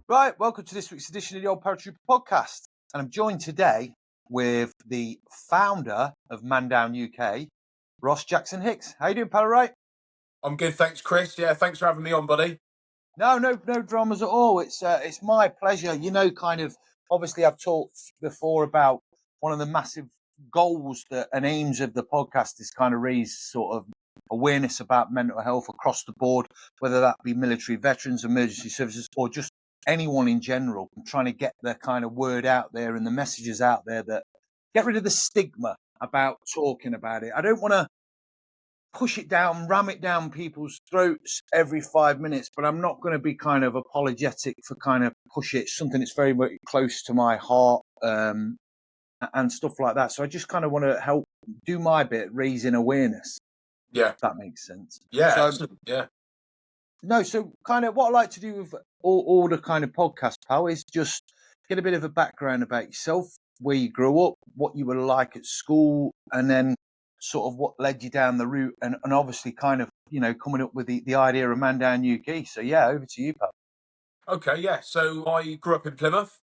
Right, welcome to this week's edition of the Old Paratrooper podcast. And I'm joined today with the founder of Mandown UK, Jackson Hicks. How you doing, pal? Right? I'm good, thanks, Chris. Yeah, thanks for having me on, buddy. No dramas at all. It's my pleasure. Obviously I've talked before about one of the massive goals and aims of the podcast is kind of raise sort of awareness about mental health across the board, whether that be military veterans, emergency services, or just anyone in general. I'm trying to get the kind of word out there and the messages out there that get rid of the stigma about talking about it. I don't want to push it down, ram it down people's throats every 5 minutes, but I'm not going to be kind of apologetic for kind of push it. Something that's very, very close to my heart and stuff like that. So I just kind of want to help do my bit, raising awareness. Yeah. If that makes sense. Yeah, so, excellent. Yeah. No, so kind of what I like to do with all the kind of podcast, pal, is just get a bit of a background about yourself, where you grew up, what you were like at school, and then sort of what led you down the route, and obviously kind of, coming up with the idea of Mandown UK. So, yeah, over to you, pal. Okay, yeah. So I grew up in Plymouth.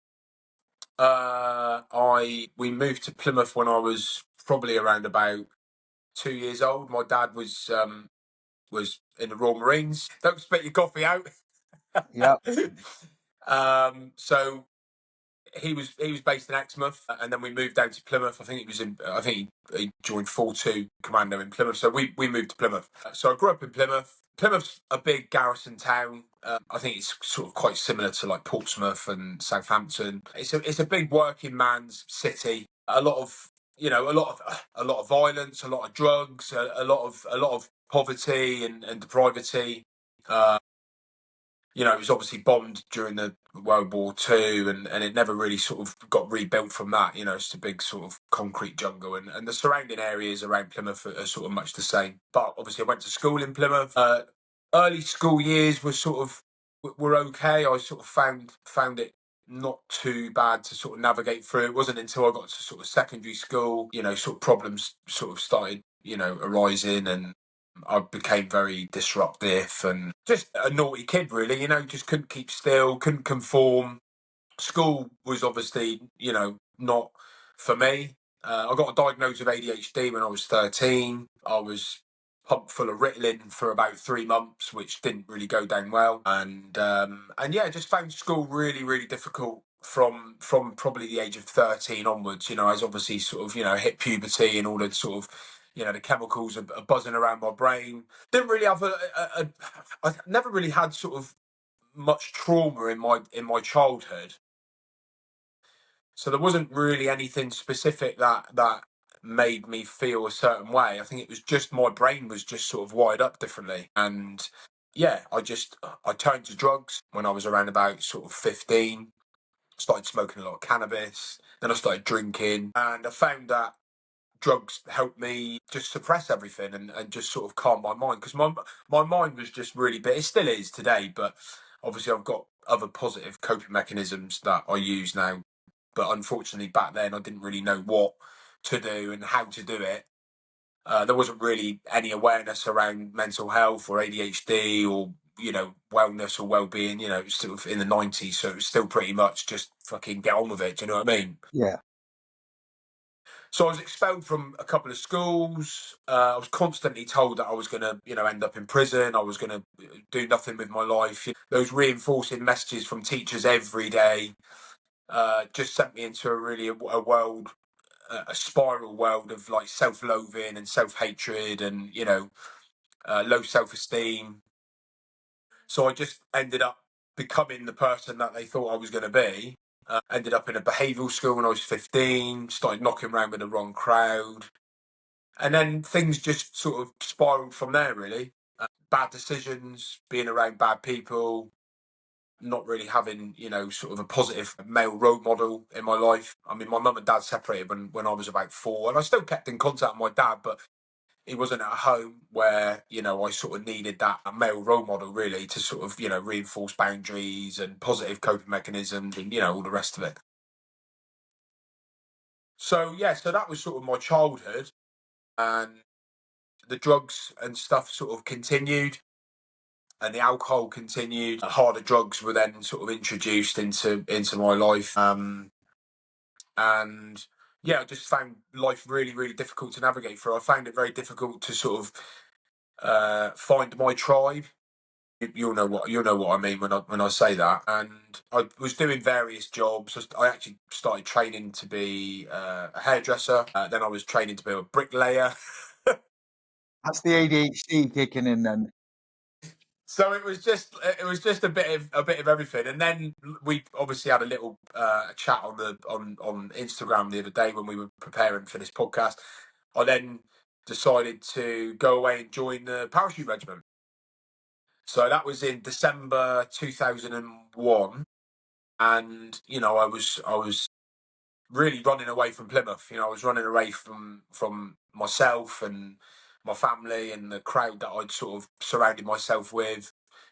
We moved to Plymouth when I was probably around about 2 years old. My dad was in the Royal Marines. Don't spit your coffee out. Yeah. So he was based in Exmouth, and then we moved down to Plymouth. I think he joined 4-2 Commando in Plymouth. So we moved to Plymouth. So I grew up in Plymouth. Plymouth's a big garrison town. I think it's sort of quite similar to like Portsmouth and Southampton. It's a big working man's city. A lot of violence, a lot of drugs, a lot of poverty and depravity. It was obviously bombed during the World War II, and it never really sort of got rebuilt from that. It's a big sort of concrete jungle, and the surrounding areas around Plymouth are sort of much the same. But obviously, I went to school in Plymouth. Early school years were okay. I sort of found it not too bad to sort of navigate through. It wasn't until I got to sort of secondary school, sort of problems sort of started, arising, and I became very disruptive and just a naughty kid, really. Just couldn't keep still, couldn't conform. School was obviously, not for me. I got diagnosed with ADHD when I was 13. I was pumped full of Ritalin for about 3 months, which didn't really go down well. And yeah, just found school really, really difficult from probably the age of 13 onwards. As obviously sort of, hit puberty and all the sort of, the chemicals are buzzing around my brain. Didn't really have I never really had sort of much trauma in my childhood. So there wasn't really anything specific that made me feel a certain way. I think it was just my brain was just sort of wired up differently. And yeah, I turned to drugs when I was around about sort of 15. Started smoking a lot of cannabis. Then I started drinking, and I found that drugs helped me just suppress everything and just sort of calm my mind, because my mind was just really bit. It still is today, but obviously I've got other positive coping mechanisms that I use now. But unfortunately, back then I didn't really know what to do and how to do it. There wasn't really any awareness around mental health or ADHD or wellness or well-being. It was sort of in the 90s, so it was still pretty much just fucking get on with it. Do you know what I mean? Yeah. So I was expelled from a couple of schools. I was constantly told that I was going to, end up in prison. I was going to do nothing with my life. Those reinforcing messages from teachers every day just sent me into a world, a spiral world of like self-loathing and self-hatred and, low self-esteem. So I just ended up becoming the person that they thought I was going to be. Ended up in a behavioural school when I was 15, started knocking around with the wrong crowd. And then things just sort of spiraled from there, really. Bad decisions, being around bad people, not really having, sort of a positive male role model in my life. I mean, my mum and dad separated when I was about 4, and I still kept in contact with my dad, but he wasn't at a home where, I sort of needed that male role model, really, to sort of, reinforce boundaries and positive coping mechanisms and, all the rest of it. So, yeah, so that was sort of my childhood. And the drugs and stuff sort of continued. and the alcohol continued. Harder drugs were then sort of introduced into my life, and yeah, I just found life really, really difficult to navigate through. I found it very difficult to sort of find my tribe. You'll know what I mean when I say that. And I was doing various jobs. I actually started training to be a hairdresser. Then I was training to be a bricklayer. That's the ADHD kicking in then. So it was just a bit of everything. And then we obviously had a little chat on Instagram the other day when we were preparing for this podcast. I then decided to go away and join the parachute regiment. So that was in December 2001, and I was really running away from Plymouth. I was running away from myself and my family and the crowd that I'd sort of surrounded myself with,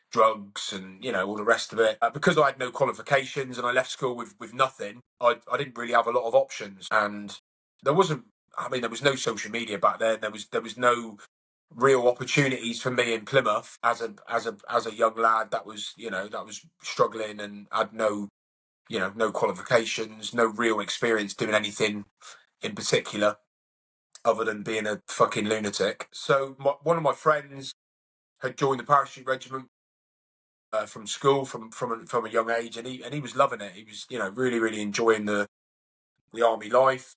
drugs and all the rest of it. Because I had no qualifications and I left school with nothing, I didn't really have a lot of options, and there wasn't. I mean, there was no social media back then. There was no real opportunities for me in Plymouth as a young lad that was struggling and had no qualifications, no real experience doing anything in particular other than being a fucking lunatic. So one of my friends had joined the parachute regiment from school from a young age, and he was loving it. He was really, really enjoying the army life.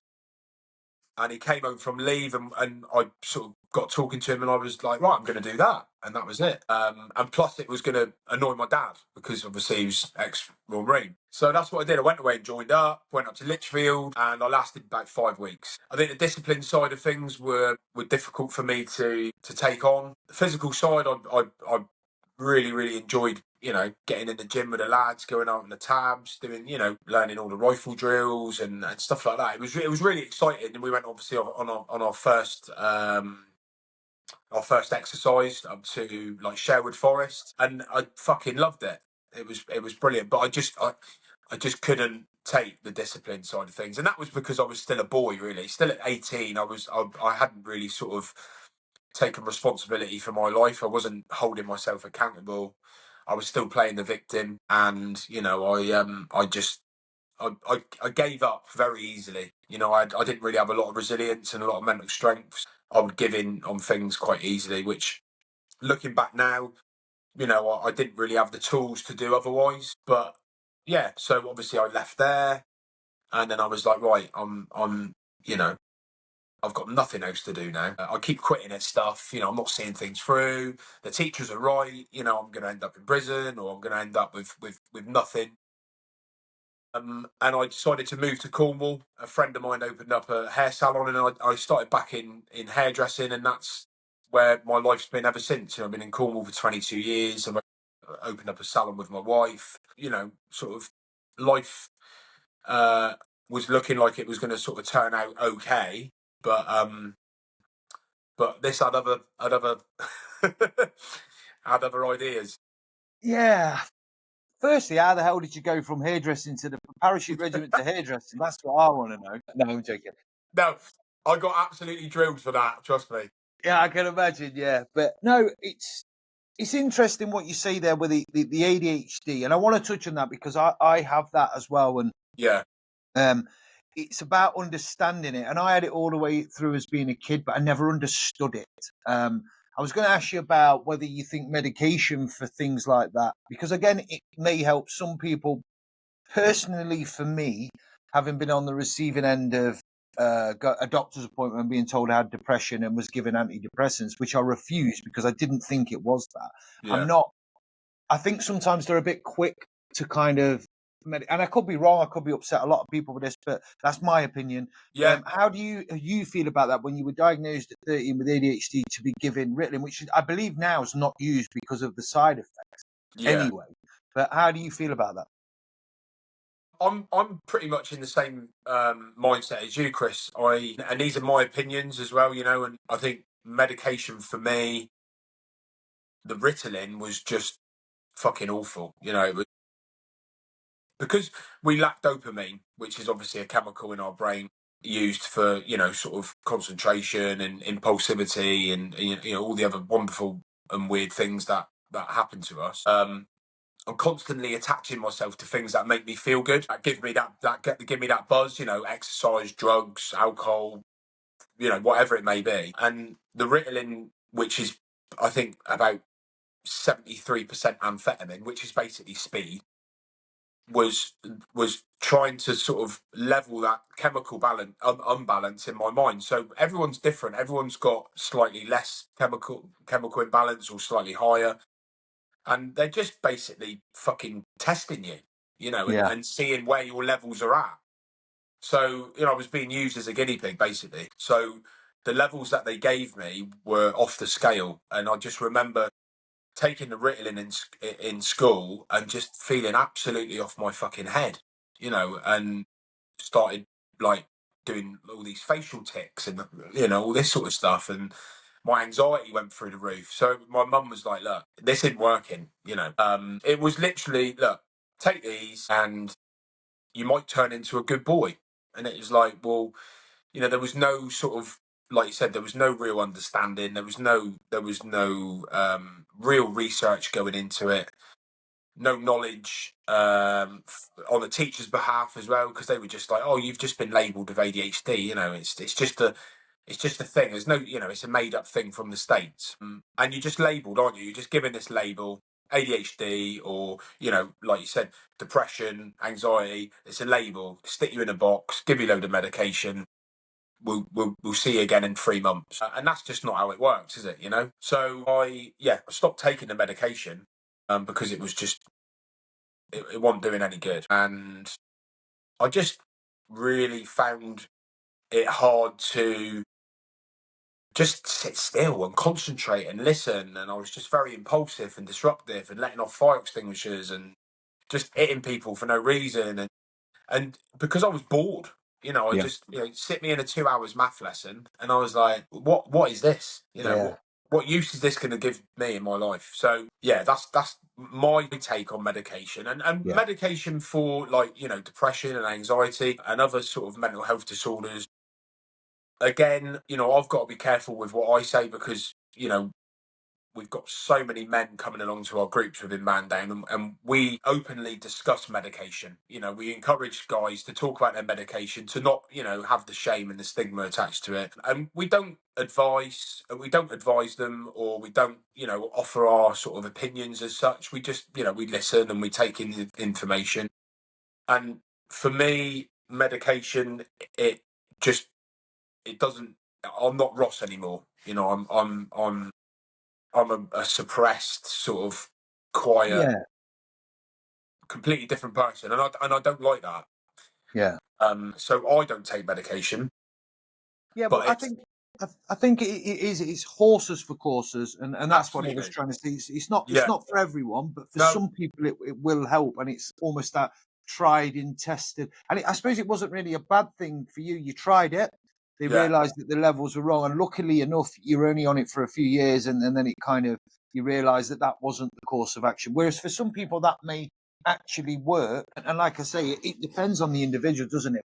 And he came home from leave, and I sort of got talking to him, and I was like, right, I'm going to do that, and that was it. And plus, it was going to annoy my dad because obviously he was ex-Royal Marine. So that's what I did. I went away and joined up, went up to Lichfield, and I lasted about 5 weeks. I think the discipline side of things were difficult for me to take on. The physical side, I really, really enjoyed, getting in the gym with the lads, going out on the tabs, doing, learning all the rifle drills and stuff like that. It was really exciting. And we went obviously on our first exercise up to like Sherwood Forest, and I fucking loved it. It was brilliant. But I just couldn't take the discipline side of things, and that was because I was still a boy, really. Still at 18, I hadn't really sort of taken responsibility for my life. I wasn't holding myself accountable. I was still playing the victim, and I gave up very easily. I didn't really have a lot of resilience and a lot of mental strength. I would give in on things quite easily, which, looking back now, I didn't really have the tools to do otherwise. But yeah, so obviously I left there, and then I was like, right, I've got nothing else to do now. I keep quitting at stuff. I'm not seeing things through. The teachers are right. I'm going to end up in prison, or I'm going to end up with nothing. And I decided to move to Cornwall. A friend of mine opened up a hair salon, and I started back in hairdressing, and that's where my life's been ever since. I've been in Cornwall for 22 years. I've opened up a salon with my wife. Sort of life was looking like it was going to sort of turn out okay, but this had other had other ideas. Yeah. Firstly, how the hell did you go from hairdressing to the parachute regiment to hairdressing? That's what I want to know. No, I'm joking. No, I got absolutely drilled for that. Trust me. Yeah, I can imagine. Yeah, but no, it's interesting what you say there with the ADHD, and I want to touch on that because I have that as well, and yeah, it's about understanding it. And I had it all the way through as being a kid, but I never understood it. I was going to ask you about whether you think medication for things like that, because again, it may help some people. Personally, for me, having been on the receiving end of got a doctor's appointment and being told I had depression and was given antidepressants, which I refused because I didn't think it was that. yeah. I'm not. I think sometimes they're a bit quick to kind of, and I could be wrong. I could be upset a lot of people with this, but that's my opinion. Yeah. How do you feel about that when you were diagnosed at 13 with ADHD to be given Ritalin, which I believe now is not used because of the side effects anyway? But how do you feel about that? I'm pretty much in the same mindset as you, Chris. And these are my opinions as well, and I think medication for me, the Ritalin was just fucking awful. It was, because we lack dopamine, which is obviously a chemical in our brain used for sort of concentration and impulsivity and all the other wonderful and weird things that that happened to us. I'm constantly attaching myself to things that make me feel good, that give me that buzz, exercise, drugs, alcohol, whatever it may be. And the Ritalin, which is, I think, about 73% amphetamine, which is basically speed, was trying to sort of level that chemical unbalance in my mind. So everyone's different. Everyone's got slightly less chemical imbalance or slightly higher, and they're just basically fucking testing you, Yeah. and seeing where your levels are at. So I was being used as a guinea pig basically. So the levels that they gave me were off the scale, and I just remember taking the Ritalin in school and just feeling absolutely off my fucking head, and started like doing all these facial tics and all this sort of stuff, and my anxiety went through the roof. So my mum was like, "Look, this isn't working." It was literally, "Look, take these, and you might turn into a good boy." And it was like, well, there was no sort of, like you said, there was no real understanding. There was no real research going into it. No knowledge on the teacher's behalf as well, because they were just like, "Oh, you've just been labelled with ADHD." It's just a thing. There's no, it's a made up thing from the States, and you're just labelled, aren't you? You're just given this label, ADHD, or like you said, depression, anxiety. It's a label. Stick you in a box, give you a load of medication. We'll see you again in 3 months, and that's just not how it works, is it? So I stopped taking the medication because it was just it wasn't doing any good, and I just really found it hard to just sit still and concentrate and listen, and I was just very impulsive and disruptive and letting off fire extinguishers and just hitting people for no reason, and because I was bored, I Yeah. just sit me in a 2 hours math lesson, and I was like, what is this? Yeah. What use is this going to give me in my life? So yeah, that's my take on medication, and Yeah. medication for, like, depression and anxiety and other sort of mental health disorders. Again, I've got to be careful with what I say, because we've got so many men coming along to our groups within Mandown, and we openly discuss medication. We encourage guys to talk about their medication, to not, have the shame and the stigma attached to it. And we don't advise them, or we don't, offer our sort of opinions as such. We just, we listen and we take in the information. And for me, medication, it just, it doesn't, I'm not Ross anymore. I'm a suppressed, sort of quiet, Yeah. completely different person, and I don't like that. Yeah. So I don't take medication, Yeah, but but I it's think it's horses for courses, and that's what I was absolutely, trying to say. It's yeah, not for everyone, but for no, some people it will help, and it's almost that tried and tested. And I suppose it wasn't really a bad thing for you. You tried it. They yeah, realised that the levels were wrong, and luckily enough, you're only on it for a few years, and then it kind of you realise that that wasn't the course of action. Whereas for some people that may actually work, and like I say, it depends on the individual, doesn't it?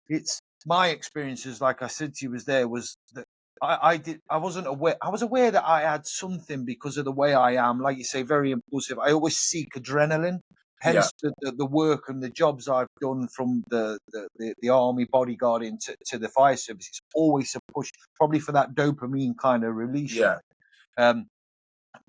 It's my experiences, like I said to you, was that I wasn't aware. I was aware that I had something because of the way I am, like you say, very impulsive. I always seek adrenaline. yeah, Hence the work and the jobs I've done, from the army bodyguarding to the fire service. It's always a push, probably for that dopamine kind of release, yeah, right? Um,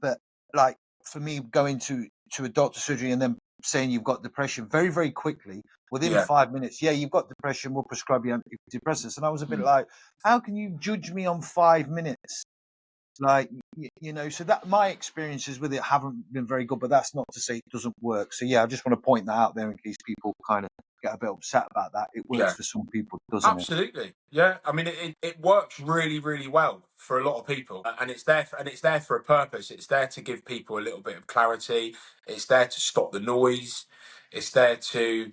but like for me, going to a doctor's surgery and then saying you've got depression very, very quickly, within yeah, 5 minutes, yeah, you've got depression, we'll prescribe you antidepressants. And I was a bit mm, like, how can you judge me on 5 minutes? Like, so that my experiences with it haven't been very good, but that's not to say it doesn't work. So yeah, I just want to point that out there in case people kind of get a bit upset about that. It works yeah. for some people, doesn't it? Absolutely, yeah. I mean, it works really, really well for a lot of people, and it's there for a purpose. It's there to give people a little bit of clarity. It's there to stop the noise. It's there to,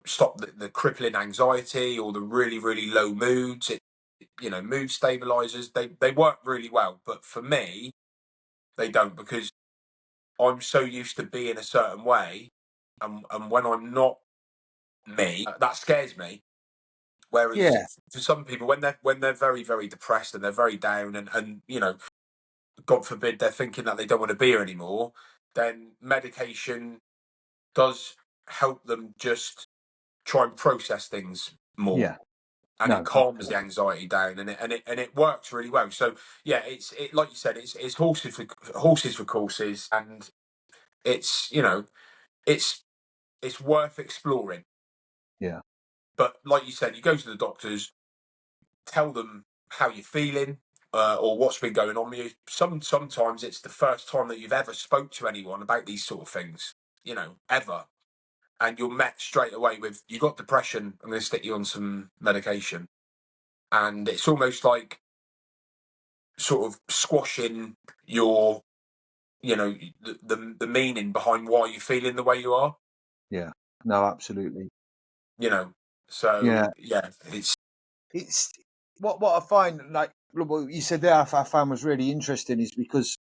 stop the crippling anxiety or the really, really low moods. Mood stabilizers. They work really well, but for me, they don't, because I'm so used to being a certain way, and when I'm not me, that scares me. Whereas Yeah, for some people, when they're very, very depressed and they're very down, and God forbid, they're thinking that they don't want to be here anymore, then medication does help them just try and process things more. Yeah. And No, it calms absolutely. the anxiety down, and it works really well. So yeah, it's like you said, it's horses for courses, and it's it's worth exploring. Yeah. But like you said, you go to the doctors, tell them how you're feeling, or what's been going on with you. Sometimes it's the first time that you've ever spoke to anyone about these sort of things, ever, and you're met straight away with, you got depression, I'm going to stick you on some medication, and it's almost like sort of squashing your, the meaning behind why you're feeling the way you are. Yeah. No, absolutely. So Yeah. It's what I find, like what you said there, I found was really interesting, is because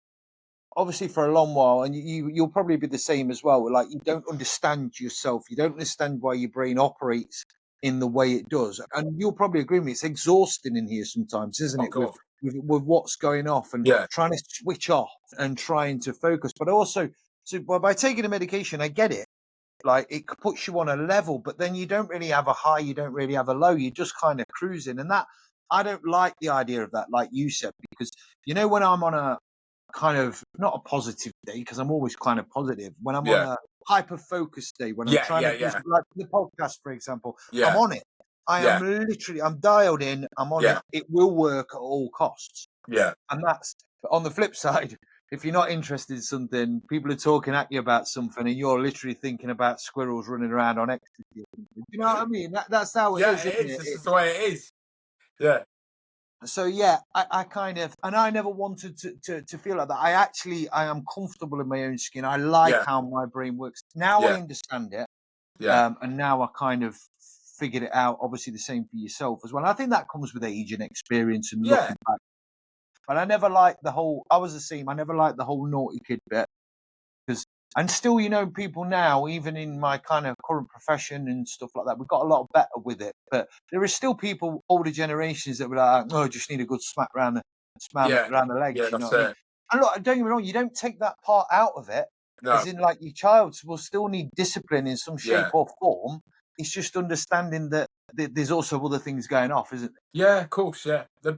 obviously for a long while, and you'll probably be the same as well. Like, you don't understand yourself, you don't understand why your brain operates in the way it does, and you'll probably agree with me. It's exhausting in here sometimes, isn't Oh it? With God. with what's going off and Yeah. trying to switch off and trying to focus, but also by taking the medication, I get it. Like, it puts you on a level, but then you don't really have a high, you don't really have a low, you're just kind of cruising. And that, I don't like the idea of that, like you said, because when I'm on a kind of, not a positive day, because I'm always kind of positive, when I'm on Yeah. a hyper focused day, when I'm Yeah. trying Yeah. to do Yeah. like the podcast, for example, I'm Yeah. on it. I am Yeah. literally, I'm dialed in, I'm on it. Yeah. It will work at all costs. Yeah. And that's, on the flip side, if you're not interested in something, people are talking at you about something, and you're literally thinking about squirrels running around on ecstasy. Do you know what I mean? That's how it Yeah. is, It isn't is. it? This is the way it is. Yeah. So yeah, I kind of, and I never wanted to feel like that. I am comfortable in my own skin. I like Yeah. how my brain works. Now I Yeah. understand it. Yeah. And now I kind of figured it out. Obviously the same for yourself as well. And I think that comes with age and experience and Yeah. looking back. But I never liked the whole, I was the same. I never liked the whole naughty kid bit, because, and still, people now, even in my kind of current profession and stuff like that, we've got a lot better with it. But there is still people, older generations, that were like, oh, I just need a good smack around Yeah. the legs. Yeah. You know That's what I mean? it. And look, don't get me wrong, you don't take that part out of it, No. as in, like, your child will still need discipline in some shape Yeah. or form. It's just understanding that there's also other things going off, isn't there? Yeah. Of course. Yeah. The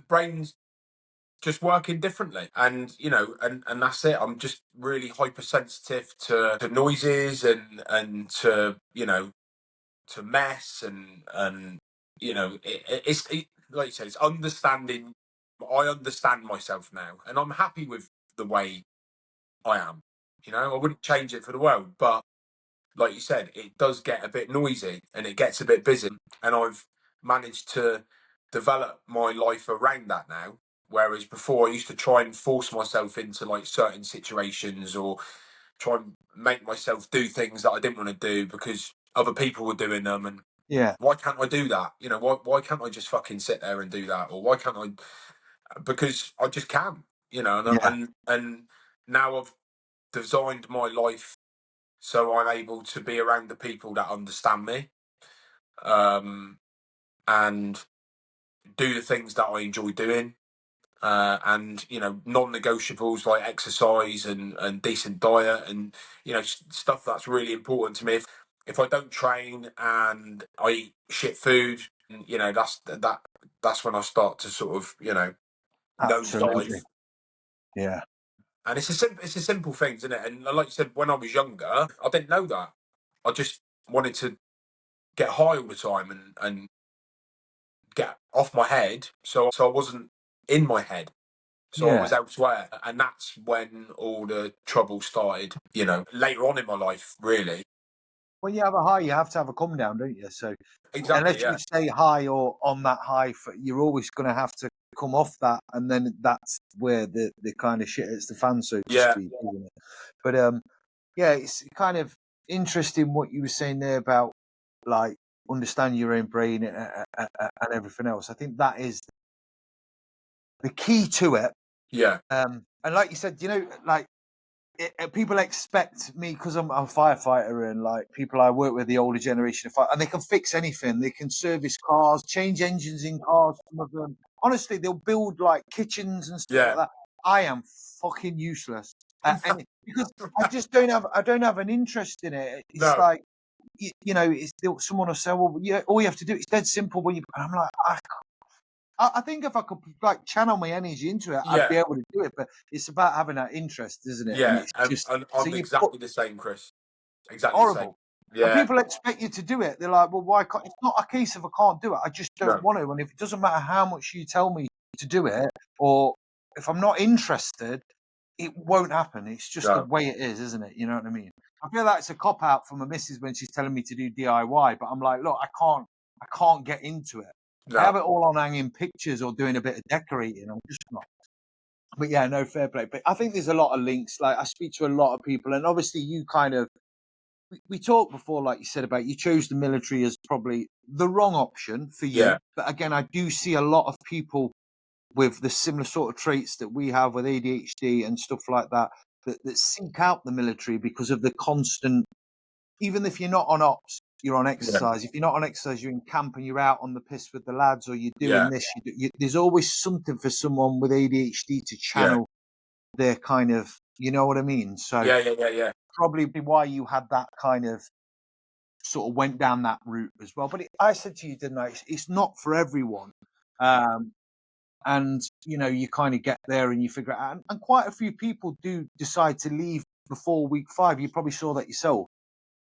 brain's just working differently, and and that's it. I'm just really hypersensitive to noises, and to to mess, and like you said, it's understanding. I understand myself now, and I'm happy with the way I am. I wouldn't change it for the world, but like you said, it does get a bit noisy and it gets a bit busy. And I've managed to develop my life around that now. Whereas before, I used to try and force myself into like certain situations, or try and make myself do things that I didn't want to do because other people were doing them. And Yeah, why can't I do that? Why can't I just fucking sit there and do that? Or why can't I? Because I just can. yeah, And now I've designed my life so I'm able to be around the people that understand me, um, and do the things that I enjoy doing. And non-negotiables like exercise and decent diet, and stuff that's really important to me. If I don't train and I eat shit food, that's when I start to sort of absolutely. nosedive. Yeah, And it's a simple thing, isn't it? And like you said, when I was younger, I didn't know that. I just wanted to get high all the time, and get off my head, so I wasn't in my head, so I was yeah. elsewhere. And that's when all the trouble started, later on in my life, really. When you have a high, you have to have a come down, don't you? So Exactly. unless you Yeah. stay high or on that high, you're always going to have to come off that, and then that's where the kind of shit hits the fan, so to Yeah. speak, isn't it? But yeah, it's kind of interesting what you were saying there about, like, understand your own brain and everything else. I think that is the key to it. Yeah. And like you said, like, people expect me, because I'm a firefighter, and like people I work with, the older generation of fire, and they can fix anything. They can service cars, change engines in cars. Some of them, honestly, they'll build like kitchens and stuff Yeah. like that. I am fucking useless, and because I just don't have an interest in it. It's No. like you know, it's someone will say, well, yeah, all you have to do. It's dead simple. When you, and I'm like, I think if I could like channel my energy into it, I'd be Yeah. able to do it. But it's about having that interest, isn't it? And Yeah. it's And, just and so I'm you put exactly the same, Chris. Exactly the same. horrible. And Yeah. people expect you to do it. They're like, well, why can't? It's not a case of I can't do it. I just don't No. want to. And if it doesn't matter how much you tell me to do it, or if I'm not interested, it won't happen. It's just the No. way it is, isn't it? You know what I mean? I feel like it's a cop out for my missus when she's telling me to do DIY, but I'm like, look, I can't get into it. I No. have it all on hanging pictures or doing a bit of decorating. I'm just not. But yeah, no, fair play. But I think there's a lot of links. Like I speak to a lot of people, and obviously you kind of we talked before, like you said, about you chose the military as probably the wrong option for you. Yeah. But again, I do see a lot of people with the similar sort of traits that we have with ADHD and stuff like that, that seek out the military because of the constant, even if you're not on ops, you're on Yeah. exercise. If you're not on exercise, you're in camp and you're out on the piss with the lads, or you're doing Yeah. this. There's always something for someone with ADHD to Yeah. channel their kind of, you know what I mean? So Yeah. Yeah. Yeah. Yeah. probably why you had that kind of sort of went down that route as well. But I said to you, didn't I? It's not for everyone. And you know, you kind of get there and you figure it out. And quite a few people do decide to leave before week 5. You probably saw that yourself.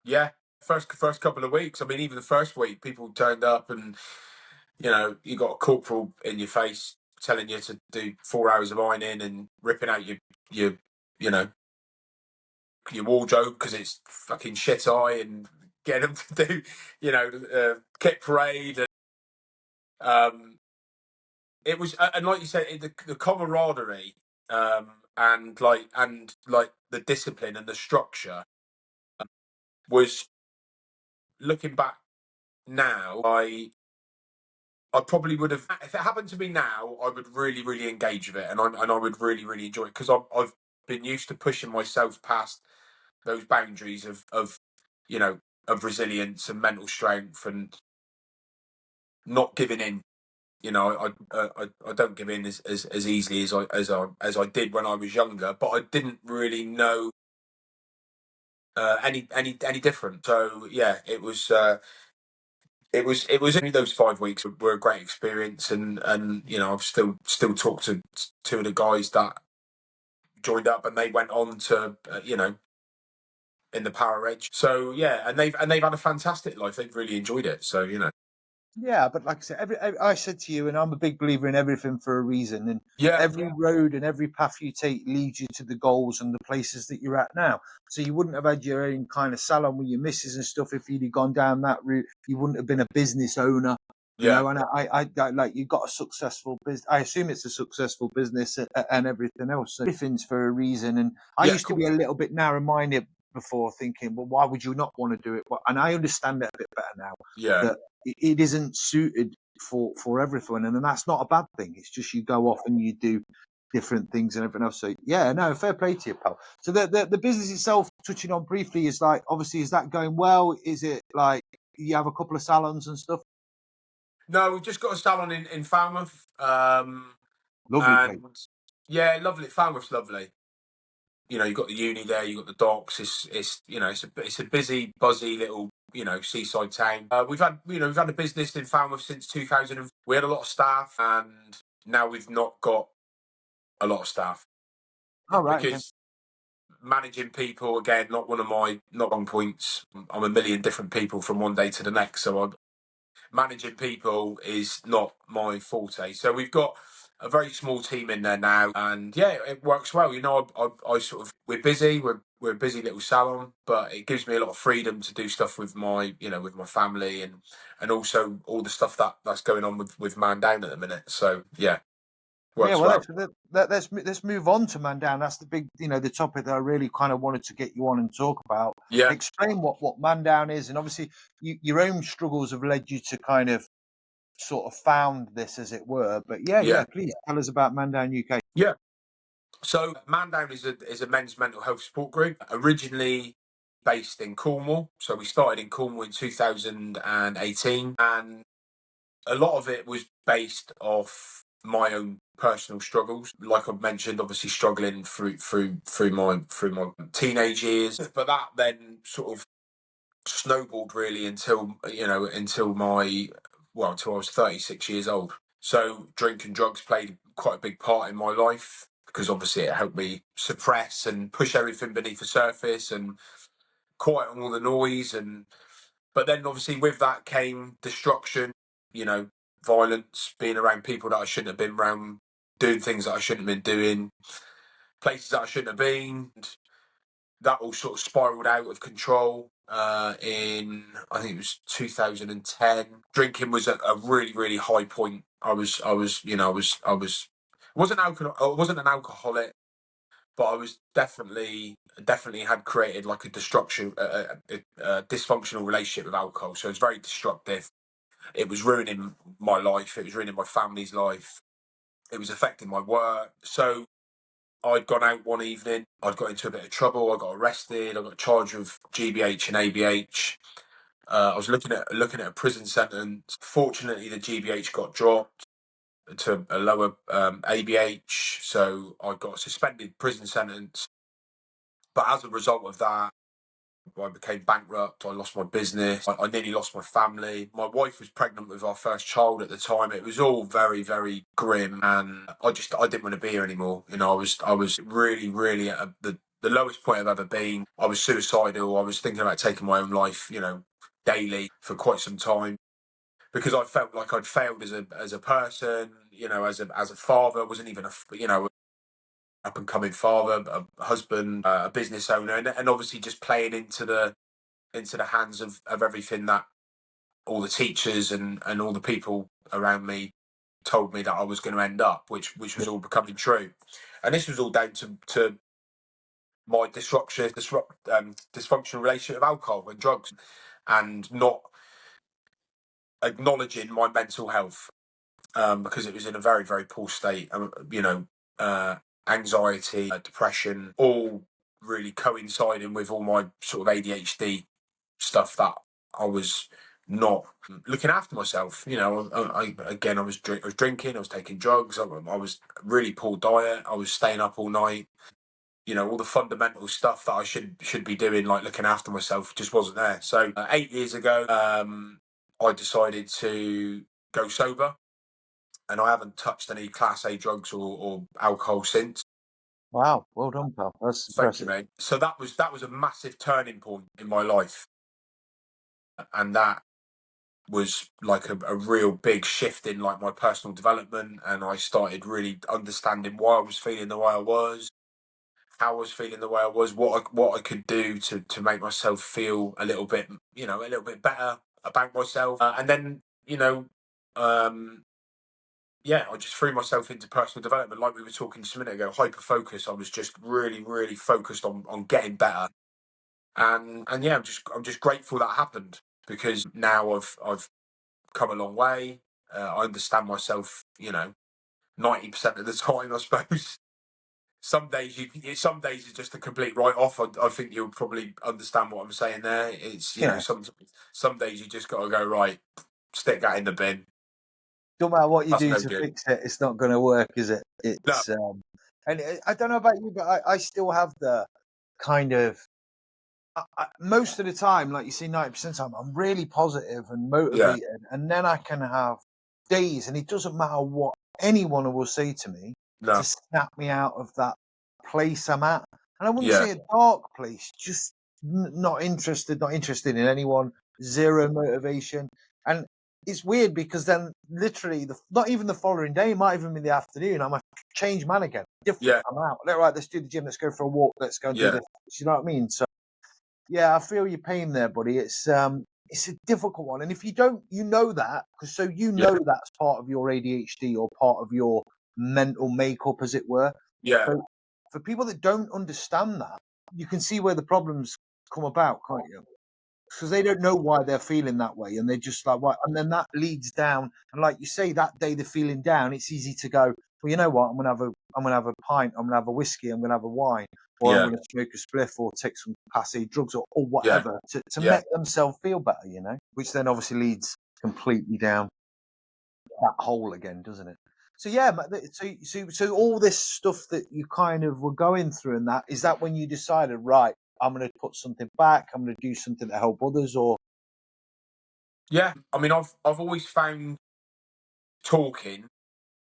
Yeah. First couple of weeks. I mean, even the first week, people turned up, and you got a corporal in your face telling you to do 4 hours of ironing and ripping out your you know your wardrobe because it's fucking shit eye, and getting them to do kit parade, and it was, and like you said, the camaraderie, and the discipline and the structure was, looking back now, I probably would have, if it happened to me now, I would really, really engage with it, and I would really, really enjoy it because I've been used to pushing myself past those boundaries of you know of resilience and mental strength and not giving in. I don't give in as easily as I did when I was younger, but I didn't really know any different. So yeah, it was only those 5 weeks were a great experience, and I've still talked to two of the guys that joined up, and they went on to in the Power Edge. So yeah, and they've had a fantastic life. They've really enjoyed it. So Yeah, but like I said, I said to you, and I'm a big believer in everything for a reason. And yeah, every road and every path you take leads you to the goals and the places that you're at now. So you wouldn't have had your own kind of salon with your missus and stuff if you'd have gone down that route. You wouldn't have been a business owner, you yeah, know. And I like you got a successful business. I assume it's a successful business and everything else. So everything's for a reason. And I yeah, used to cool. be a little bit narrow-minded before, thinking, well, why would you not want to do it? And I understand it a bit better now. Yeah, That it isn't suited for everyone, and then that's not a bad thing. It's just you go off and you do different things and everything else. So yeah, no, fair play to you, pal. So the business itself, touching on briefly, is like, obviously, is that going well? Is it like you have a couple of salons and stuff? No, we've just got a salon in Falmouth, Lovely place. and yeah, lovely. Falmouth's lovely. You've got the uni there, you've got the docks. It's a busy, buzzy little seaside town. We've had a business in Falmouth since 2000. We had a lot of staff, and now we've not got a lot of staff All right, okay. because managing people, again, not one of my not wrong points. I'm a million different people from one day to the next, so managing people is not my forte. So we've got a very small team in there now, and yeah, it works well. I sort of, we're busy. We're a busy little salon, but it gives me a lot of freedom to do stuff with my family, and also all the stuff that's going on with Mandown at the minute. So yeah, Yeah, works well, well. let's move on to Mandown. That's the big, the topic that I really kind of wanted to get you on and talk about. Yeah, Explain what Mandown is, and obviously your own struggles have led you to kind of sort of found this, as it were. But yeah, please tell us about Mandown UK. yeah. So Mandown is a men's mental health support group, originally based in Cornwall. So we started in Cornwall in 2018, and a lot of it was based off my own personal struggles. Like I've mentioned, obviously struggling through my teenage years, but that then sort of snowballed really until until I was 36 years old. So drink and drugs played quite a big part in my life, because obviously it helped me suppress and push everything beneath the surface and quiet all the noise. But then obviously with that came destruction, violence, being around people that I shouldn't have been around, doing things that I shouldn't have been doing, places that I shouldn't have been. That all sort of spiraled out of control in, I think it was 2010. Drinking was at a really, really high point. I wasn't an alcoholic, but I was definitely had created like a dysfunctional relationship with alcohol. So it was very destructive. It was ruining my life. It was ruining my family's life. It was affecting my work. So I'd gone out one evening. I'd got into a bit of trouble. I got arrested. I got charged with GBH and ABH. I was looking at a prison sentence. Fortunately, the GBH got dropped to a lower ABH, so I got a suspended prison sentence. But as a result of that, I became bankrupt. I lost my business. I nearly lost my family. My wife was pregnant with our first child at the time. It was all very, very grim, and I didn't want to be here anymore. I was really, really at the lowest point I've ever been. I was suicidal. I was thinking about taking my own life, daily for quite some time, because I felt like I'd failed as a person, as a father. I wasn't even up and coming father, a husband, a business owner, and obviously just playing into the hands of everything that all the teachers and all the people around me told me that I was going to end up, which was all becoming true. And this was all down to my dysfunctional relationship with alcohol and drugs, and not acknowledging my mental health, because it was in a very, very poor state. Anxiety, depression, all really coinciding with all my sort of ADHD stuff, that I was not looking after myself. I was drinking, I was taking drugs, I was really poor diet, I was staying up all night. All the fundamental stuff that I should be doing, like looking after myself, just wasn't there. So 8 years ago, I decided to go sober, and I haven't touched any Class A drugs or alcohol since. Wow, well done, pal. That's Thank you, impressive. mate. So that was a massive turning point in my life, and that was like a real big shift in like my personal development. And I started really understanding why I was feeling the way I was, how I was feeling the way I was, what I could do to make myself feel a little bit better about myself. And then I just threw myself into personal development, like we were talking just a minute ago. Hyper focus. I was just really, really focused on getting better. And yeah, I'm just grateful that happened, because now I've come a long way. I understand myself, 90% of the time, I suppose. Some days it's just a complete write off. I think you'll probably understand what I'm saying there. It's some days you just got to go, right, stick that in the bin. Don't matter what you That's do no to good. fix it, it's not going to work, is it? No. It's and I don't know about you, but I still have the kind of most of the time, like you see, 90% of the time, I'm really positive and Yeah. motivated, and then I can have days, and it doesn't matter what anyone will say to me No. to snap me out of that place I'm at. And I wouldn't Yeah. say a dark place, just not interested in anyone, zero motivation. And it's weird because then literally not even the following day, it might even be the afternoon, I'm a changed man again. Different. Yeah. I'm out. All right, let's do the gym, let's go for a walk, let's go and do Yeah. this. You know what I mean? So yeah, I feel your pain there, buddy. It's a difficult one, and if you don't, that, because Yeah. that's part of your ADHD or part of your mental makeup, as it were. Yeah. So for people that don't understand that, you can see where the problems come about, can't you? Because they don't know why they're feeling that way, and they're just like, "What?" And then that leads down, and like you say, that day they're feeling down. It's easy to go, "Well, you know what? I'm gonna have a pint. I'm gonna have a whiskey. I'm gonna have a wine, or I'm Yeah. gonna smoke a spliff, or take some passe drugs, or Yeah. whatever to Yeah. make themselves feel better." Which then obviously leads completely down that hole again, doesn't it? So yeah, so all this stuff that you kind of were going through, and that is that when you decided, right, I'm going to put something back, I'm going to do something to help others, or Yeah, I mean, I've always found talking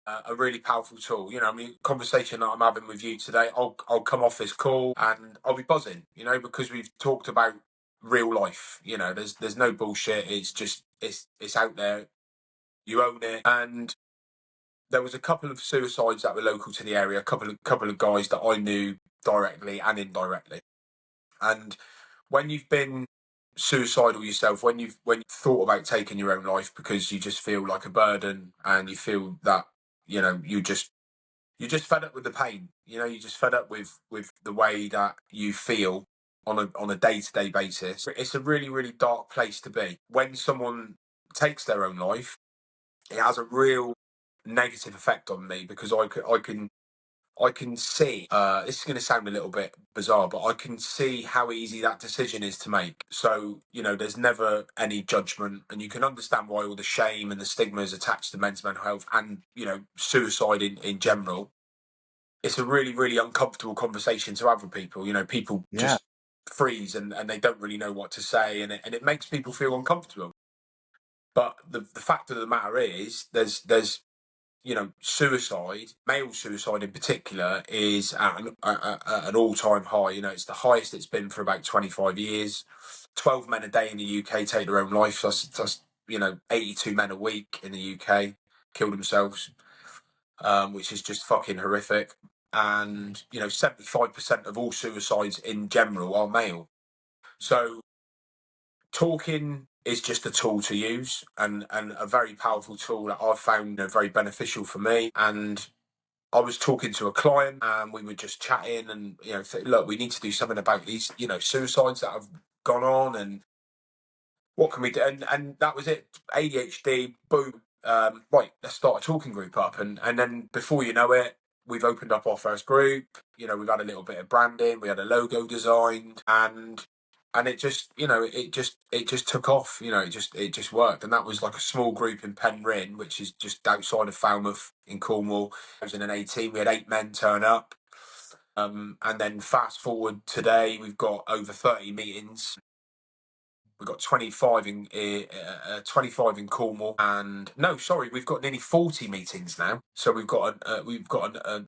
a really powerful tool. You know, I mean, conversation that I'm having with you today, I'll come off this call and I'll be buzzing. You know, because we've talked about real life. You know, there's no bullshit. It's just it's out there. You own it. And there was a couple of suicides that were local to the area. A couple of guys that I knew directly and indirectly. And when you've been suicidal yourself, when you've thought about taking your own life because you just feel like a burden and you feel that, you know, you're just fed up with the pain. You know, you're just fed up with the way that you feel on a day-to-day basis. It's a really, really dark place to be. When someone takes their own life, it has a real negative effect on me because I can see, this is going to sound a little bit bizarre, but I can see how easy that decision is to make. So, you know, there's never any judgment, and you can understand why all the shame and the stigma is attached to men's mental health and, you know, suicide in general. It's a really, really uncomfortable conversation to have with people. You know, people yeah, just freeze and they don't really know what to say, and it makes people feel uncomfortable. But the fact of the matter is, there's you know, suicide, male suicide in particular, is at an all-time high. You know, it's the highest it's been for about 25 years. 12 men a day in the UK take their own life. That's you know, 82 men a week in the UK kill themselves, which is just fucking horrific. And, you know, 75% of all suicides in general are male. So talking is just a tool to use, and a very powerful tool that I've found, you know, very beneficial for me. And I was talking to a client and we were just chatting and, you know, look, we need to do something about these, you know, suicides that have gone on, and what can we do? And that was it. ADHD, boom. Right, let's start a talking group up. And then before you know it, we've opened up our first group. You know, we've had a little bit of branding, we had a logo designed, and it just, you know, it just took off. You know, it just worked. And that was like a small group in Penryn, which is just outside of Falmouth in Cornwall. 2018, we had 8 men turn up. And then fast forward today, we've got over 30 meetings. We've got 25 in 25 in Cornwall, and no, sorry, we've got nearly 40 meetings now. So we've got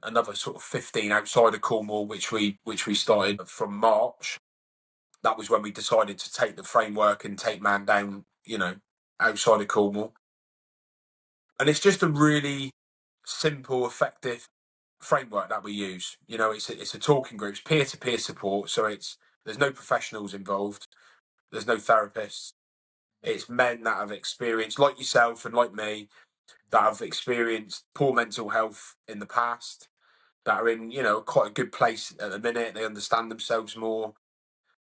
another sort of 15 outside of Cornwall, which we started from March. That was when we decided to take the framework and take Mandown, you know, outside of Cornwall. And it's just a really simple, effective framework that we use. You know, it's a talking group, it's peer-to-peer support, so there's no professionals involved, there's no therapists. It's men that have experienced, like yourself and like me, that have experienced poor mental health in the past, that are in, you know, quite a good place at the minute. They understand themselves more.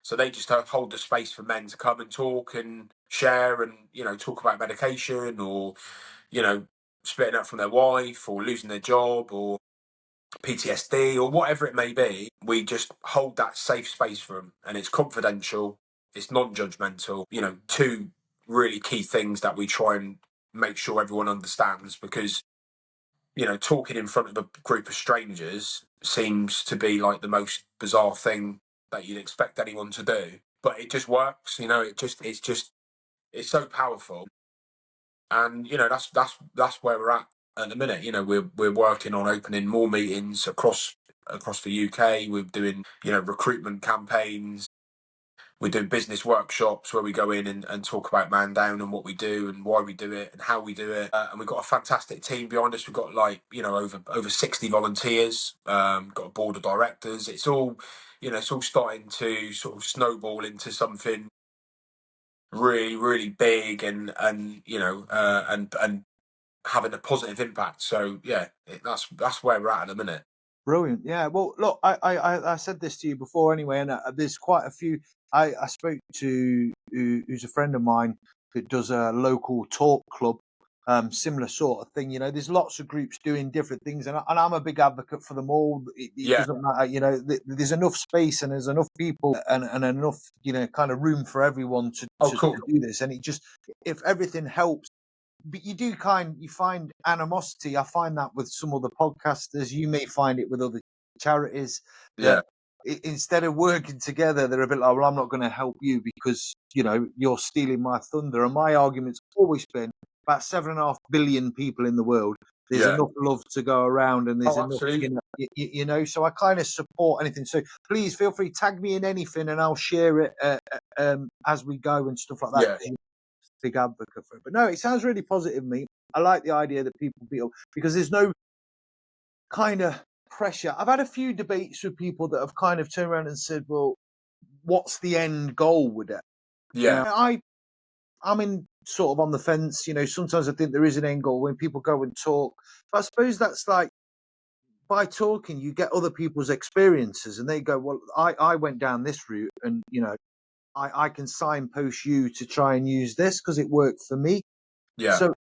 So they just hold the space for men to come and talk and share and, you know, talk about medication or, you know, splitting up from their wife or losing their job or PTSD or whatever it may be. We just hold that safe space for them, and it's confidential, it's non-judgmental. You know, two really key things that we try and make sure everyone understands, because, you know, talking in front of a group of strangers seems to be like the most bizarre thing that you'd expect anyone to do, but it just works. You know, it's so powerful. And, you know, that's where we're at the minute. You know, we're working on opening more meetings across the UK. We're doing, you know, recruitment campaigns. We're doing business workshops where we go in and talk about Mandown and what we do and why we do it and how we do it. And we've got a fantastic team behind us. We've got, like, you know, over 60 volunteers. Got a board of directors. It's all, you know, it's all starting to sort of snowball into something really, really big and you know, and having a positive impact. So yeah, that's where we're at the minute. brilliant. Yeah. Well, look, I said this to you before anyway, and there's quite a few. I spoke to who's a friend of mine that does a local talk club, similar sort of thing. You know, there's lots of groups doing different things, and I'm a big advocate for them all. It Yeah. doesn't matter, you know. There's enough space and there's enough people and enough, you know, kind of room for everyone Oh, to cool. do this. And it just, if everything helps but you find animosity. I find that with some other podcasters. You may find it with other charities that instead of working together, they're a bit like, well, I'm not going to help you because you're stealing my thunder. And my argument's always been about 7.5 billion people in the world. There's enough love to go around, and there's enough, so I kind of support anything. So please feel free, tag me in anything, and I'll share it as we go and stuff like that. Yeah. Big advocate for it. But no, it sounds really positive, mate. I like the idea that people feel, because there's no kind of pressure. I've had a few debates with people that have kind of turned around and said, well, what's the end goal with it? Yeah. I'm in sort of on the fence. Sometimes I think there is an end goal when people go and talk. But I suppose that's like, by talking, you get other people's experiences, and they go, well, I went down this route, and I can signpost you to try and use this because it worked for me. Yeah. So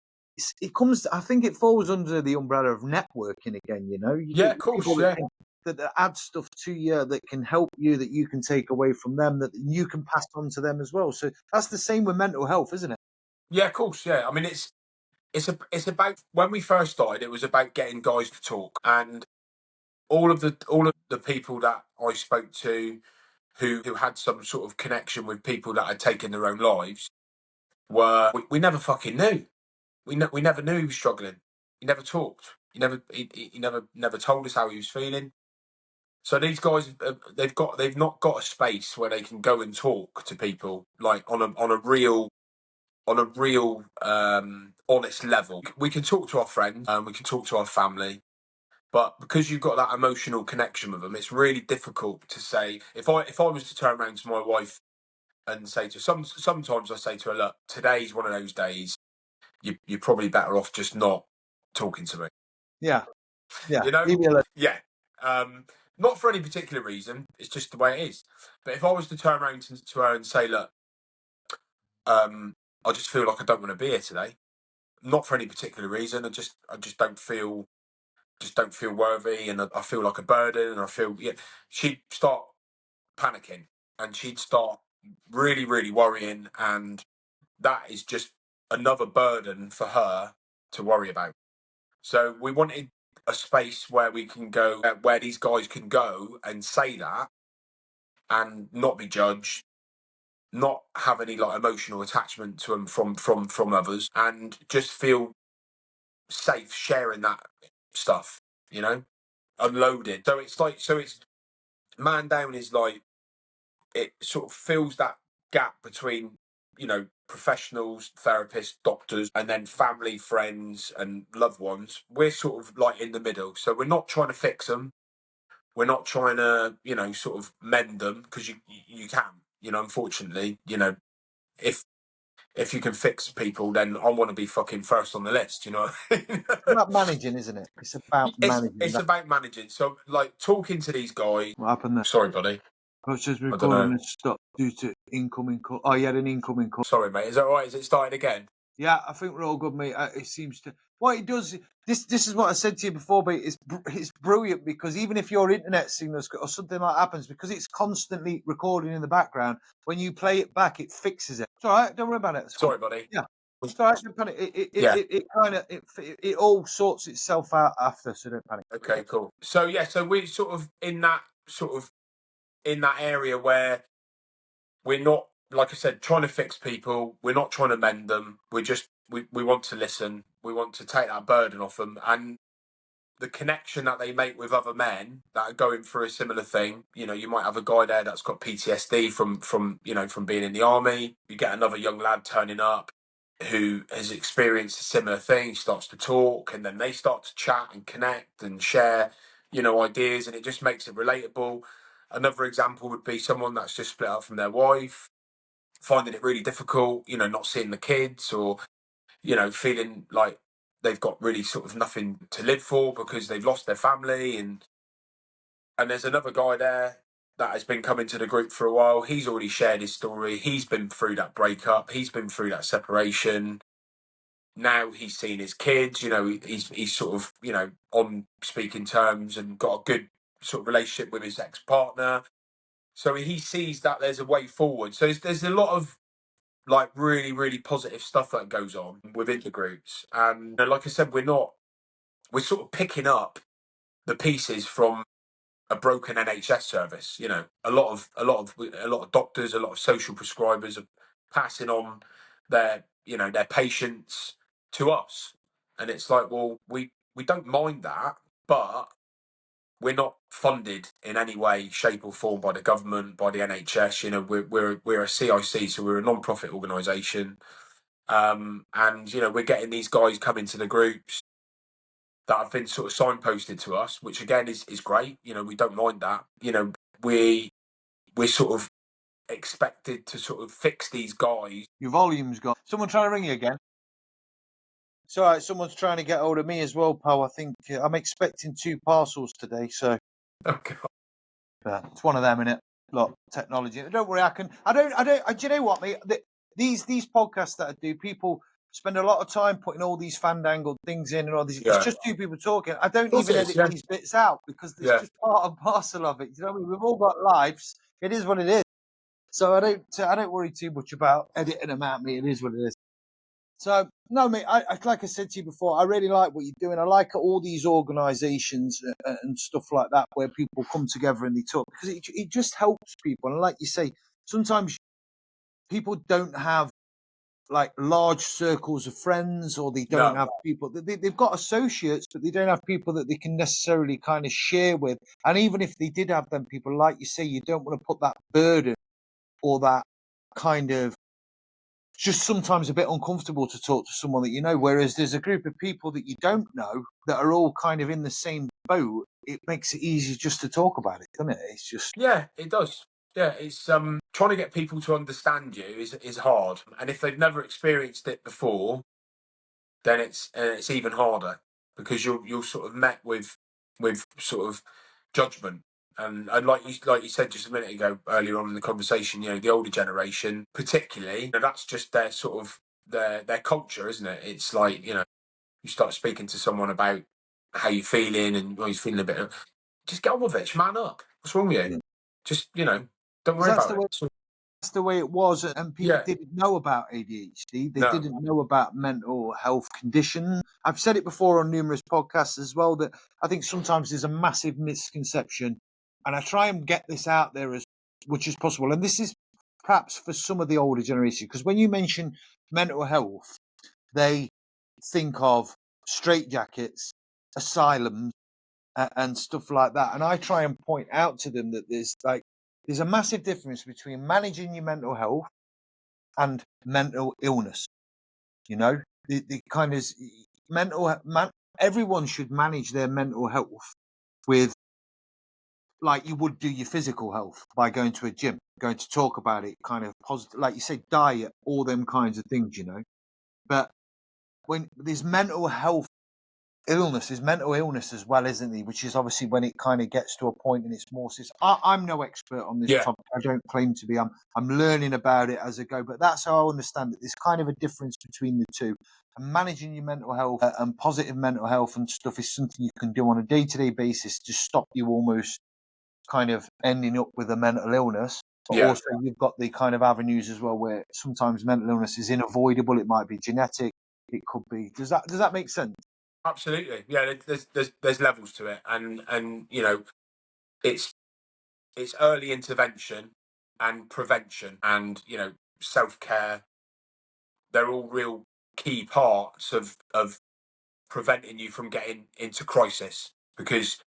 it comes, I think it falls under the umbrella of networking again, You Yeah, get of course, people yeah. that add stuff to you that can help you, that you can take away from them, that you can pass on to them as well. So that's the same with mental health, isn't it? Yeah, of course, yeah. I mean, it's about, when we first started, it was about getting guys to talk, and all of the people that I spoke to who had some sort of connection with people that had taken their own lives we never fucking knew. We never knew he was struggling. He never talked. He never told us how he was feeling. So these guys, they've not got a space where they can go and talk to people like on a real honest level. We can talk to our friends and we can talk to our family, but because you've got that emotional connection with them, it's really difficult to say. If I was to turn around to my wife and say to sometimes I say to her, look, today's one of those days. You're probably better off just not talking to me. Yeah. Leave me alone. Yeah. Not for any particular reason. It's just the way it is. But if I was to turn around to her and say, look, I just feel like I don't want to be here today. Not for any particular reason. I just don't feel worthy, and I feel like a burden, and I feel she'd start panicking, and she'd start really, really worrying, and that is just another burden for her to worry about. So we wanted a space where we can go, where these guys can go and say that and not be judged, not have any like emotional attachment to them from others, and just feel safe sharing that stuff, unloaded. So it's Mandown is like, it sort of fills that gap between, professionals, therapists, doctors, and then family, friends, and loved ones. We're sort of like in the middle. So we're not trying to fix them. We're not trying to, sort of mend them, because you can, unfortunately, if you can fix people, then I want to be fucking first on the list, It's about managing, isn't it? It's about managing. It's about managing. So, like, talking to these guys. What happened there? Sorry, buddy. Just recording and stopped due to incoming call. Oh, you had an incoming call. Sorry, mate. Is that all right? Is it started again? Yeah, I think we're all good, mate. It seems to. What it does, this is what I said to you before, but it's brilliant, because even if your internet signals or something like that happens, because it's constantly recording in the background, when you play it back, it fixes it. It's all right. Don't worry about it. Sorry, buddy. Yeah. It's all right. Don't panic. It kind of it all sorts itself out after, so don't panic. Okay, cool. So so we're sort of in that area where we're not, like I said, trying to fix people. We're not trying to mend them. We want to listen. We want to take that burden off them, and the connection that they make with other men that are going through a similar thing. You might have a guy there that's got PTSD from being in the army. You get another young lad turning up who has experienced a similar thing. He starts to talk, and then they start to chat and connect and share, ideas, and it just makes it relatable. Another example would be someone that's just split up from their wife, finding it really difficult, not seeing the kids, or, feeling like they've got really sort of nothing to live for because they've lost their family. And there's another guy there that has been coming to the group for a while. He's already shared his story. He's been through that breakup. He's been through that separation. Now he's seen his kids, he's sort of, on speaking terms and got a good sort of relationship with his ex-partner. So he sees that there's a way forward. So there's a lot of like really, really positive stuff that goes on within the groups. And like I said, we're sort of picking up the pieces from a broken NHS service. A lot of doctors, a lot of social prescribers are passing on their patients to us, and it's like, well, we don't mind that, but we're not funded in any way, shape, or form by the government, by the NHS. We're a CIC, so we're a non-profit organisation, and we're getting these guys coming to the groups that have been sort of signposted to us, which again is great. We don't mind that. We're sort of expected to sort of fix these guys. Your volume's gone. Someone trying to ring you again? It's all right. Someone's trying to get hold of me as well, pal. I think I'm expecting 2 parcels today, so Oh God. it's one of them, innit? Look, technology. Don't worry, do you know what, mate? These podcasts that I do, people spend a lot of time putting all these fandangled things in and all these. Yeah. It's just 2 people talking. I don't course even it is, edit yeah. these bits out because it's Yeah. just part and parcel of it. You know what I mean? We've all got lives. It is what it is. So I don't worry too much about editing them out, mate. It is what it is. So no, mate. I like I said to you before, I really like what you're doing. I like all these organisations and stuff like that where people come together and they talk because it just helps people. And like you say, sometimes people don't have like large circles of friends, or they don't No. have people. They've got associates, but they don't have people that they can necessarily kind of share with. And even if they did have them people, like you say, you don't want to put that burden or that kind of just sometimes a bit uncomfortable to talk to someone that you know. Whereas there's a group of people that you don't know that are all kind of in the same boat. It makes it easy just to talk about it, doesn't it? It's just Yeah, it does. Yeah, it's trying to get people to understand you is hard, and if they've never experienced it before, then it's even harder because you're sort of met with sort of judgment. And like you said just a minute ago earlier on in the conversation, the older generation particularly, that's just their sort of their culture, isn't it? It's like, you start speaking to someone about how you're feeling and you're feeling a bit just get on with it, man up. What's wrong with you? yeah. Just, don't worry That's about it. the way it was, and people Yeah. didn't know about ADHD. They No. didn't know about mental health condition. I've said it before on numerous podcasts as well that I think sometimes there's a massive misconception, and I try and get this out there as much as possible. And this is perhaps for some of the older generation, because when you mention mental health, they think of straitjackets, asylums, and stuff like that. And I try and point out to them that there's a massive difference between managing your mental health and mental illness. The kind of everyone should manage their mental health with like you would do your physical health by going to a gym, going to talk about it, kind of positive, like you say, diet, all them kinds of things. But when there's mental illness as well, isn't he? Which is obviously when it kind of gets to a point and it's more. I'm no expert on this Yeah. topic. I don't claim to be. I'm learning about it as I go. But that's how I understand it. There's kind of a difference between the two. And managing your mental health and positive mental health and stuff is something you can do on a day-to-day basis to stop you almost kind of ending up with a mental illness. But Yeah. also you've got the kind of avenues as well where sometimes mental illness is unavoidable. It might be genetic. It could be. Does that make sense? Absolutely. Yeah, there's levels to it, and it's early intervention and prevention and self-care. They're all real key parts of preventing you from getting into crisis, because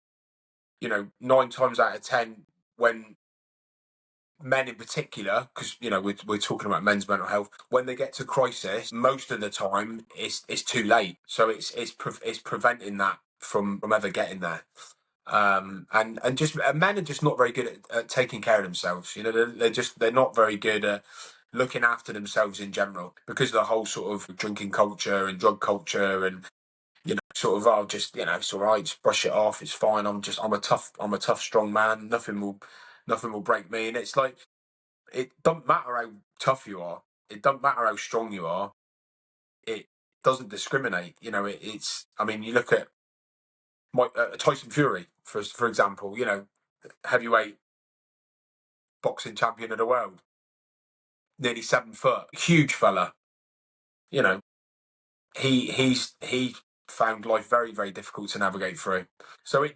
9 times out of 10 when men in particular, because we're talking about men's mental health, when they get to crisis, most of the time it's too late. So it's preventing that from ever getting there. And just men are just not very good at taking care of themselves. They're not very good at looking after themselves in general, because of the whole sort of drinking culture and drug culture, and sort of, I'll just, it's all right, just brush it off, it's fine, I'm a tough strong man, nothing will break me. And it's like, it doesn't matter how tough you are, it doesn't matter how strong you are, it doesn't discriminate. It's, I mean, you look at Tyson Fury, for example, heavyweight boxing champion of the world. nearly 7 foot, huge fella. You know, he found life very, very difficult to navigate through. So it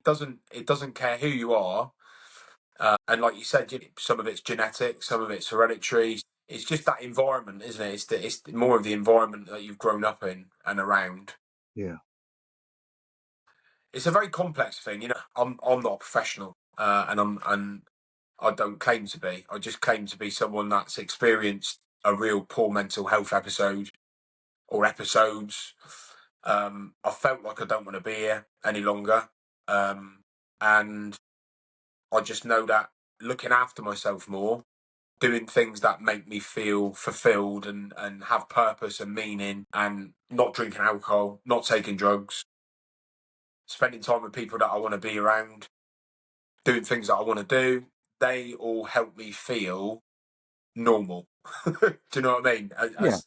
doesn't care who you are. And like you said, some of it's genetic, some of it's hereditary. It's just that environment, isn't it? It's more of the environment that you've grown up in and around. Yeah. It's a very complex thing. I'm not a professional, and I don't claim to be. I just claim to be someone that's experienced a real poor mental health episode or episodes. I felt like I don't want to be here any longer, and I just know that looking after myself more, doing things that make me feel fulfilled and have purpose and meaning, and not drinking alcohol, not taking drugs, spending time with people that I want to be around, doing things that I want to do, they all help me feel normal. Do you know what I mean? Yeah.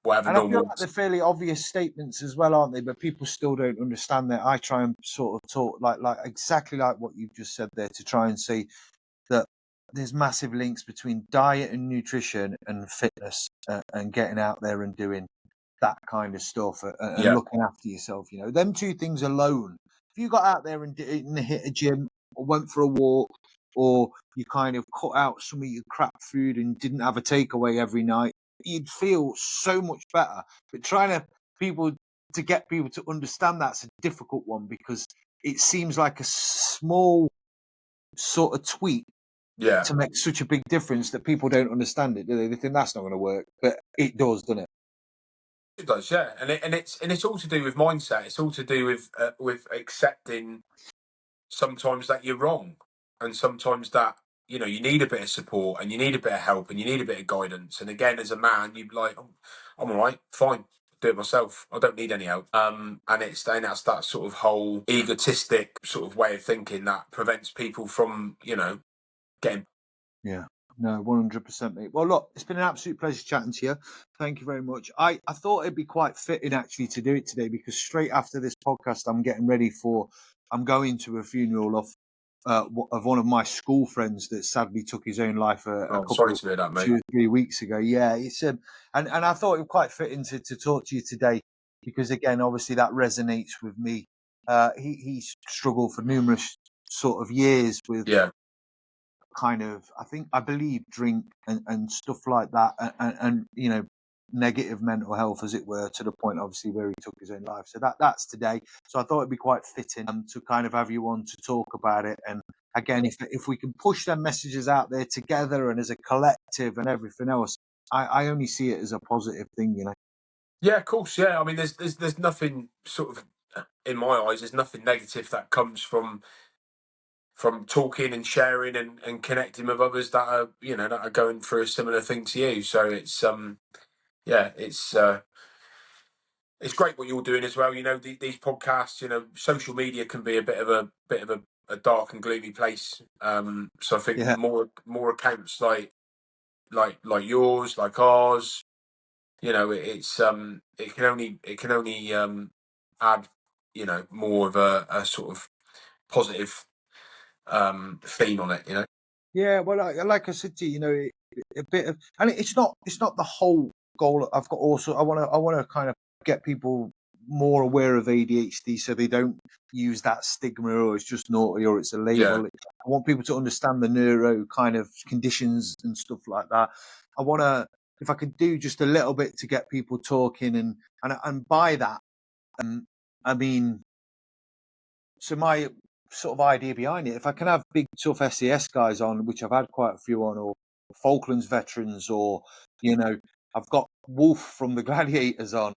Whatever And I feel normal like is. they're fairly obvious statements as well, aren't they? But people still don't understand that. I try and sort of talk like exactly like what you've just said there, to try and say that there's massive links between diet and nutrition and fitness, and getting out there and doing that kind of stuff, and Yeah, looking after yourself. Them two things alone. If you got out there and hit a gym or went for a walk, or you kind of cut out some of your crap food and didn't have a takeaway every night, you'd feel so much better. But trying to get people to understand that's a difficult one, because it seems like a small sort of tweak yeah. to make such a big difference that people don't understand it, do they? They think that's not going to work, but it does, doesn't it? It does, yeah, and it's all to do with mindset. It's all to do with accepting sometimes that you're wrong, and sometimes that you need a bit of support, and you need a bit of help, and you need a bit of guidance. And again, as a man, you'd be like, "Oh, I'm all right, fine, do it myself. I don't need any help." And that's that sort of whole egotistic sort of way of thinking that prevents people from getting. Yeah. No, 100%, mate. Well, look, it's been an absolute pleasure chatting to you. Thank you very much. I thought it'd be quite fitting actually to do it today, because straight after this podcast, I'm going to a funeral of one of my school friends that sadly took his own life a Oh, sorry couple, to hear that, mate. 2 or 3 weeks ago. Yeah, it's and I thought it was quite fitting to talk to you today, because again, obviously that resonates with me. He struggled for numerous sort of years with Yeah, I believe drink and stuff like that, and negative mental health, as it were, to the point obviously where he took his own life. So that's today. So I thought it'd be quite fitting to kind of have you on to talk about it. And again, if we can push them messages out there together and as a collective and everything else, I only see it as a positive thing. yeah, of course, yeah. I mean, there's nothing sort of in my eyes. There's nothing negative that comes from talking and sharing and connecting with others that are going through a similar thing to you. So yeah, it's great what you're doing as well. These podcasts. Social media can be a bit of a dark and gloomy place. So I think Yeah. more accounts like yours, like ours. It can only add more of a sort of positive theme on it. Yeah, well, like I said to you, a bit of, and it's not the whole goal. I've got also, I want to kind of get people more aware of ADHD, so they don't use that stigma, or it's just naughty, or it's a Yeah. label. I want people to understand the neuro kind of conditions and stuff like that. I want to, if I could do just a little bit to get people talking, and by that, I mean, so my sort of idea behind it, if I can have big tough SES guys on, which I've had quite a few on, or Falklands veterans, or I've got Wolf from the Gladiators on.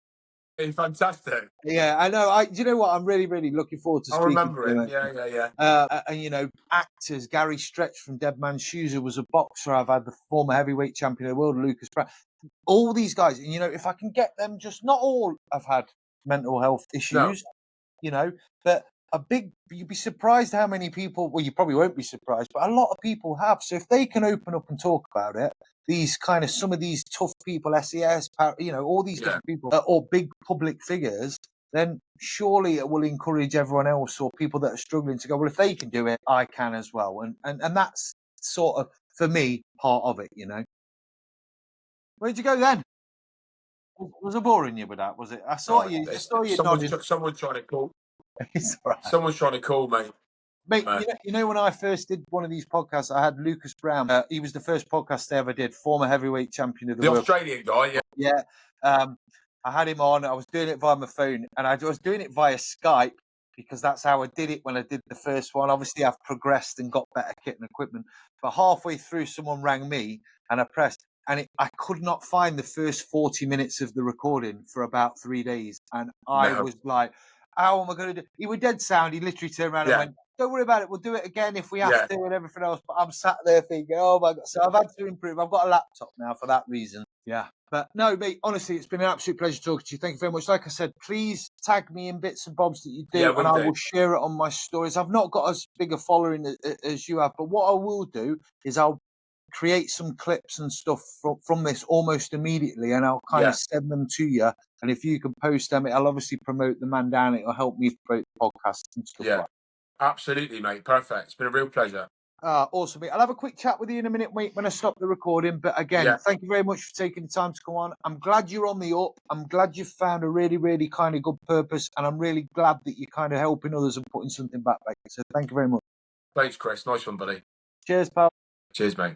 Fantastic. Yeah, I know. Do you know what? I'm really, really looking forward to I speaking remember to him. him. Yeah, yeah, yeah. And actors, Gary Stretch from Dead Man's Shoes, who was a boxer. I've had the former heavyweight champion of the world, Lucas Pratt. All these guys, and if I can get them, just not all have had mental health No. issues, but you'd be surprised how many people, well, you probably won't be surprised, but a lot of people have. So if they can open up and talk about it, some of these tough people, SES, all these Yeah. different people, or big public figures, then surely it will encourage everyone else, or people that are struggling, to go, well, if they can do it, I can as well. And that's sort of, for me, part of it. Where'd you go then? Was I boring you with that? Was it? I saw you. I saw you nodding. Someone's trying to call. It's all right. Someone's trying to call me. Mate, you know, when I first did one of these podcasts, I had Lucas Brown. He was the first podcast I ever did, former heavyweight champion of the world. Australian guy, yeah. I had him on. I was doing it via my phone, and I was doing it via Skype because that's how I did it when I did the first one. Obviously, I've progressed and got better kit and equipment. But halfway through, someone rang me, and I pressed, and I could not find the first 40 minutes of the recording for about 3 days, and I was like, how am I going to do? He was dead sound. He literally turned around and went, don't worry about it. We'll do it again if we have to and everything else. But I'm sat there thinking, oh my God. So I've had to improve. I've got a laptop now for that reason. Yeah. But no, mate, honestly, it's been an absolute pleasure talking to you. Thank you very much. Like I said, please tag me in bits and bobs that you do, and I will share it on my stories. I've not got as big a following as you have, but what I will do is I'll create some clips and stuff from this almost immediately, and I'll kind of send them to you. And if you can post them, I'll obviously promote the Mandown. It'll help me promote the podcast and stuff like that. Absolutely, mate. Perfect. It's been a real pleasure. Awesome, mate. I'll have a quick chat with you in a minute, mate, when I stop the recording. But again, thank you very much for taking the time to come on. I'm glad you're on the up. I'm glad you've found a really, really kind of good purpose. And I'm really glad that you're kind of helping others and putting something back. So thank you very much. Thanks, Chris. Nice one, buddy. Cheers, pal. Cheers, mate.